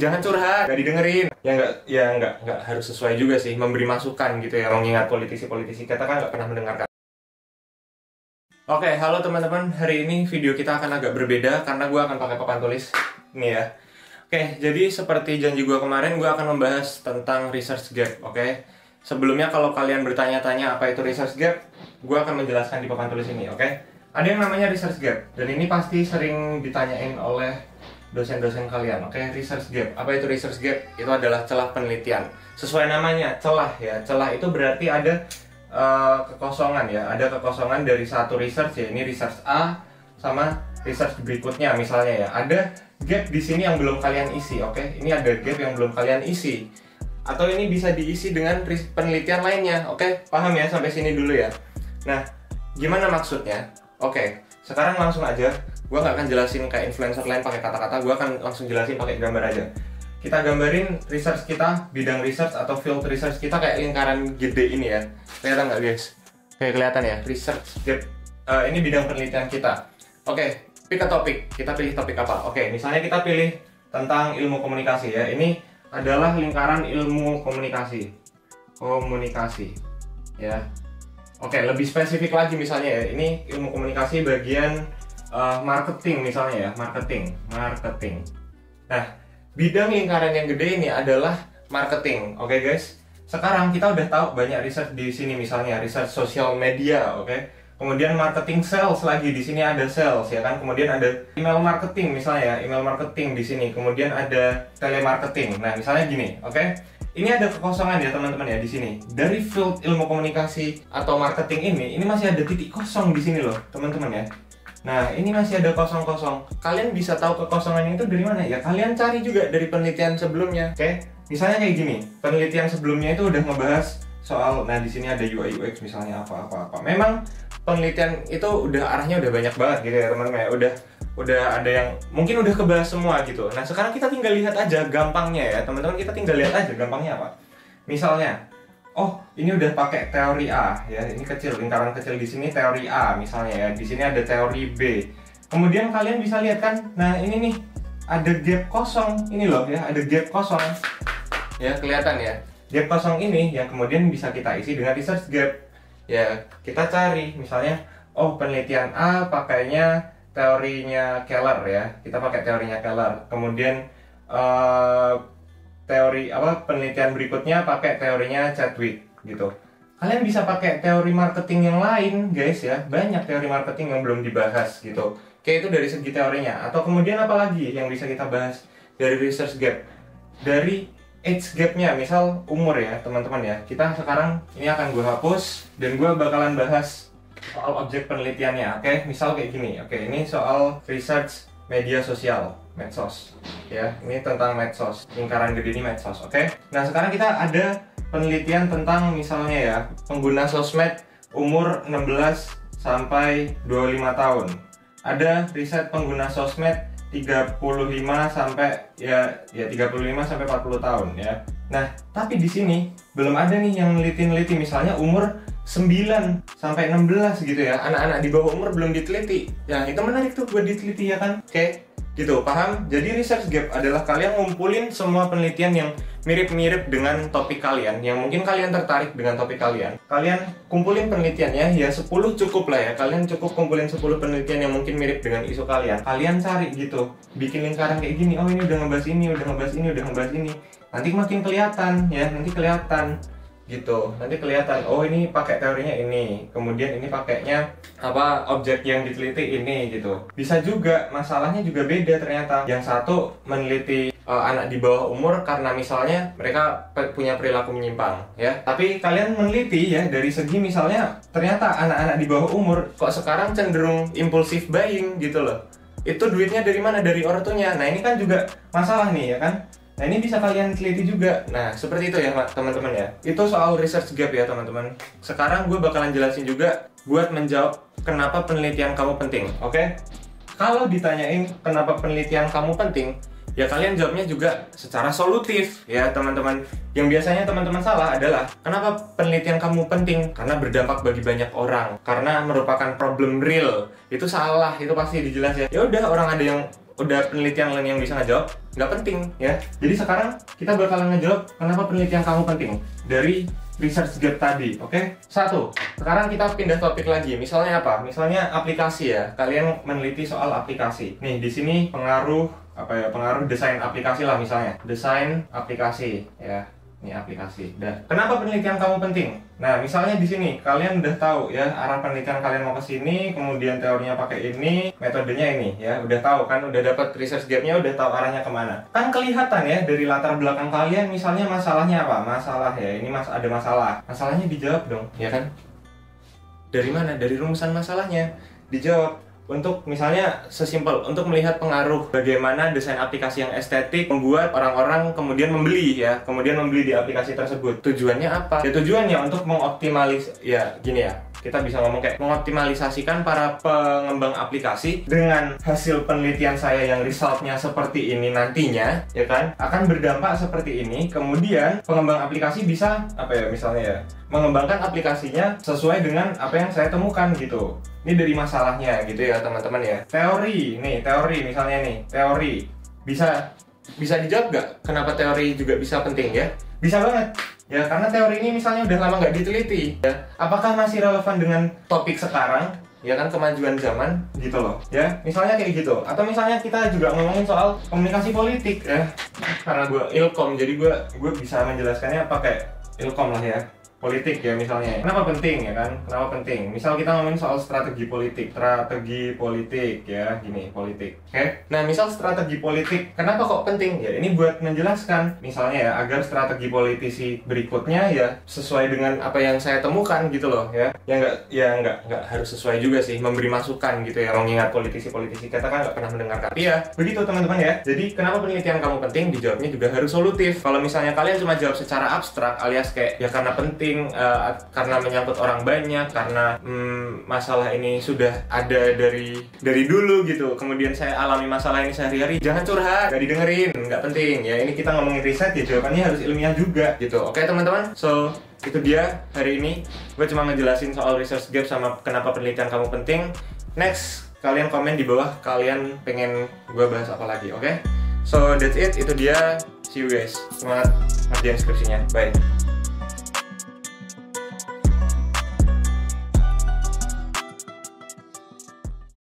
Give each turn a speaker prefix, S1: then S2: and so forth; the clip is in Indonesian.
S1: Jangan curhat, nggak didengerin. Ya nggak harus sesuai juga sih, memberi masukan gitu ya. Mengingat politisi-politisi kita kan nggak pernah mendengarkan. Oke, halo teman-teman. Hari ini video kita akan agak berbeda karena gue akan pakai papan tulis ini ya. Oke, jadi seperti janji gue kemarin, gue akan membahas tentang research gap. Oke, sebelumnya kalau kalian bertanya-tanya apa itu research gap, gue akan menjelaskan di papan tulis ini. Oke, ada yang namanya research gap, dan ini pasti sering ditanyain oleh dosen-dosen kalian. Oke, research gap. Apa itu research gap? Itu adalah celah penelitian. Sesuai namanya, celah ya. Celah itu berarti ada kekosongan ya, ada kekosongan dari satu research ya, ini research A sama research berikutnya misalnya ya, ada gap di sini yang belum kalian isi. Oke, ini ada gap yang belum kalian isi, atau ini bisa diisi dengan penelitian lainnya. Oke, paham ya sampai sini dulu ya. Nah, gimana maksudnya? Oke, sekarang langsung aja, gua nggak akan jelasin kayak influencer lain pakai kata-kata, gua akan langsung jelasin pakai gambar aja. Kita gambarin research kita, bidang research atau field research kita kayak lingkaran gede ini ya. Kelihatan nggak guys? Kayak kelihatan ya, research gap. Ini bidang penelitian kita. Oke, pick a topik. Kita pilih topik apa? Oke, misalnya kita pilih tentang ilmu komunikasi ya. Ini adalah lingkaran ilmu komunikasi. Komunikasi. Ya. Oke, lebih spesifik lagi misalnya ya. Ini ilmu komunikasi bagian marketing misalnya ya. Marketing. Nah, bidang lingkaran yang gede ini adalah marketing, oke guys? Sekarang kita udah tahu banyak research di sini, misalnya research sosial media, oke? Kemudian marketing sales lagi, di sini ada sales ya kan? Kemudian ada email marketing misalnya ya, email marketing di sini. Kemudian ada telemarketing. Nah, misalnya gini, oke? Ini ada kekosongan ya teman-teman ya di sini. Dari field ilmu komunikasi atau marketing ini masih ada titik kosong di sini loh, teman-teman ya. Nah, ini masih ada kosong-kosong. Kalian bisa tahu kekosongannya itu dari mana? Ya, kalian cari juga dari penelitian sebelumnya. Oke? Misalnya kayak gini. Penelitian sebelumnya itu udah ngebahas soal, nah di sini ada UI UX misalnya apa. Memang penelitian itu udah arahnya udah banyak banget gitu ya, teman-teman ya. Udah ada yang mungkin udah kebahas semua gitu. Nah, sekarang kita tinggal lihat aja gampangnya ya, teman-teman. Kita tinggal lihat aja gampangnya apa. Misalnya, oh, ini udah pakai teori A ya. Ini kecil, lingkaran kecil di sini teori A misalnya ya. Di sini ada teori B. Kemudian kalian bisa lihat kan, nah ini nih ada gap kosong. Ini loh ya, ada gap kosong. Ya, kelihatan ya. Gap kosong ini yang kemudian bisa kita isi dengan research gap. Ya, kita cari misalnya, oh penelitian A pakainya teorinya Keller ya. Kita pakai teorinya Keller. Kemudian teori penelitian berikutnya pakai teorinya Chadwick gitu. Kalian bisa pakai teori marketing yang lain guys ya, banyak teori marketing yang belum dibahas gitu. Kayak itu dari segi teorinya. Atau kemudian apa lagi yang bisa kita bahas dari research gap? Dari age gapnya, misal umur ya teman-teman ya. Kita sekarang ini akan gue hapus dan gue bakalan bahas soal objek penelitiannya. Oke, misal kayak gini. Oke, ini soal research media sosial, medsos ya, ini tentang medsos, lingkaran gede ini medsos. Oke, nah sekarang kita ada penelitian tentang misalnya ya, pengguna sosmed umur 16 sampai 25 tahun. Ada riset pengguna sosmed 35 sampai 40 tahun ya. Nah, tapi di sini belum ada nih yang neliti-neliti misalnya umur 9 sampai 16 gitu ya. Anak-anak di bawah umur belum diteliti. Ya, itu menarik tuh buat diteliti ya kan? Oke, gitu, paham? Jadi research gap adalah kalian ngumpulin semua penelitian yang mirip-mirip dengan topik kalian, yang mungkin kalian tertarik dengan topik kalian. Kalian kumpulin penelitiannya, ya 10 cukup lah ya. Kalian cukup kumpulin 10 penelitian yang mungkin mirip dengan isu kalian. Kalian cari gitu, bikin lingkaran kayak gini. Oh, ini udah ngebahas ini, udah ngebahas ini, udah ngebahas ini. Nanti makin kelihatan ya, nanti kelihatan gitu. Nanti kelihatan, oh ini pakai teorinya ini, kemudian ini pakainya objek yang diteliti ini gitu. Bisa juga masalahnya juga beda ternyata. Yang satu meneliti anak di bawah umur karena misalnya mereka punya perilaku menyimpang ya. Tapi kalian meneliti ya dari segi misalnya ternyata anak-anak di bawah umur kok sekarang cenderung impulsif buying gitu loh. Itu duitnya dari mana? Dari orang tuanya. Nah, ini kan juga masalah nih ya kan. Nah, ini bisa kalian teliti juga. Nah, seperti itu ya teman-teman ya. Itu soal research gap ya teman-teman. Sekarang gue bakalan jelasin juga buat menjawab kenapa penelitian kamu penting. Oke? Kalau ditanyain kenapa penelitian kamu penting, ya kalian jawabnya juga secara solutif ya teman-teman. Yang biasanya teman-teman salah adalah kenapa penelitian kamu penting? Karena berdampak bagi banyak orang, karena merupakan problem real. Itu salah, itu pasti dijelas ya. Ya udah, orang ada yang udah penelitian lain yang bisa ngejawab, nggak penting ya. Jadi sekarang kita bakalan ngejawab kenapa penelitian kamu penting dari research gap tadi, oke? Satu, sekarang kita pindah topik lagi. Misalnya apa? Misalnya aplikasi ya. Kalian meneliti soal aplikasi. Nih di sini pengaruh apa ya? Pengaruh desain aplikasi lah misalnya. Desain aplikasi ya. Ini aplikasi. Dan kenapa penelitian kamu penting? Nah, misalnya di sini kalian udah tahu ya arah penelitian kalian mau ke sini, kemudian teorinya pakai ini, metodenya ini ya. Udah tahu kan, udah dapat research gap-nya, udah tahu arahnya kemana. Kan kelihatan ya dari latar belakang kalian, misalnya masalahnya apa? Masalah ya, ini ada masalah. Masalahnya dijawab dong, ya kan? Dari mana? Dari rumusan masalahnya dijawab. Untuk misalnya sesimpel untuk melihat pengaruh bagaimana desain aplikasi yang estetik membuat orang-orang kemudian membeli ya, kemudian membeli di aplikasi tersebut. Tujuannya apa? Ya tujuannya untuk mengoptimalis ya gini ya. Kita bisa ngomong kayak mengoptimalisasikan para pengembang aplikasi dengan hasil penelitian saya yang resultnya seperti ini nantinya, ya kan, akan berdampak seperti ini. Kemudian pengembang aplikasi bisa apa ya, misalnya ya, mengembangkan aplikasinya sesuai dengan apa yang saya temukan gitu. Ini dari masalahnya gitu ya teman-teman ya. Teori misalnya nih, teori bisa dijawab nggak? Kenapa teori juga bisa penting ya? Bisa banget. Ya, karena teori ini misalnya udah lama nggak diteliti ya. Apakah masih relevan dengan topik sekarang? Ya kan, kemajuan zaman gitu loh ya. Misalnya kayak gitu. Atau misalnya kita juga ngomongin soal komunikasi politik ya. Karena gue ilkom, jadi gue bisa menjelaskannya pakai ilkom lah ya. Politik ya misalnya. Kenapa penting ya kan? Kenapa penting? Misal kita ngomongin soal strategi politik ya, gini, politik. Oke? Nah, misal strategi politik, kenapa kok penting? Ya, ini buat menjelaskan misalnya ya, agar strategi politisi berikutnya ya sesuai dengan apa yang saya temukan gitu loh ya. Ya nggak harus sesuai juga sih, memberi masukan gitu ya. Mengingat politisi-politisi kita kan nggak pernah mendengarkan. Iya, begitu teman-teman ya. Jadi, kenapa penelitian kamu penting? Dijawabnya juga harus solutif. Kalau misalnya kalian cuma jawab secara abstrak alias kayak ya karena penting, karena menyangkut orang banyak, karena masalah ini sudah ada dari dulu gitu, kemudian saya alami masalah ini sehari-hari, jangan curhat, nggak didengerin, nggak penting ya. Ini kita ngomongin riset ya, jawabannya harus ilmiah juga gitu. Oke teman-teman, so itu dia hari ini gue cuma ngejelasin soal research gap sama kenapa penelitian kamu penting. Next, kalian komen di bawah kalian pengen gue bahas apa lagi, oke? So that's it, itu dia. See you guys, semangat ngerjain skripsinya, bye.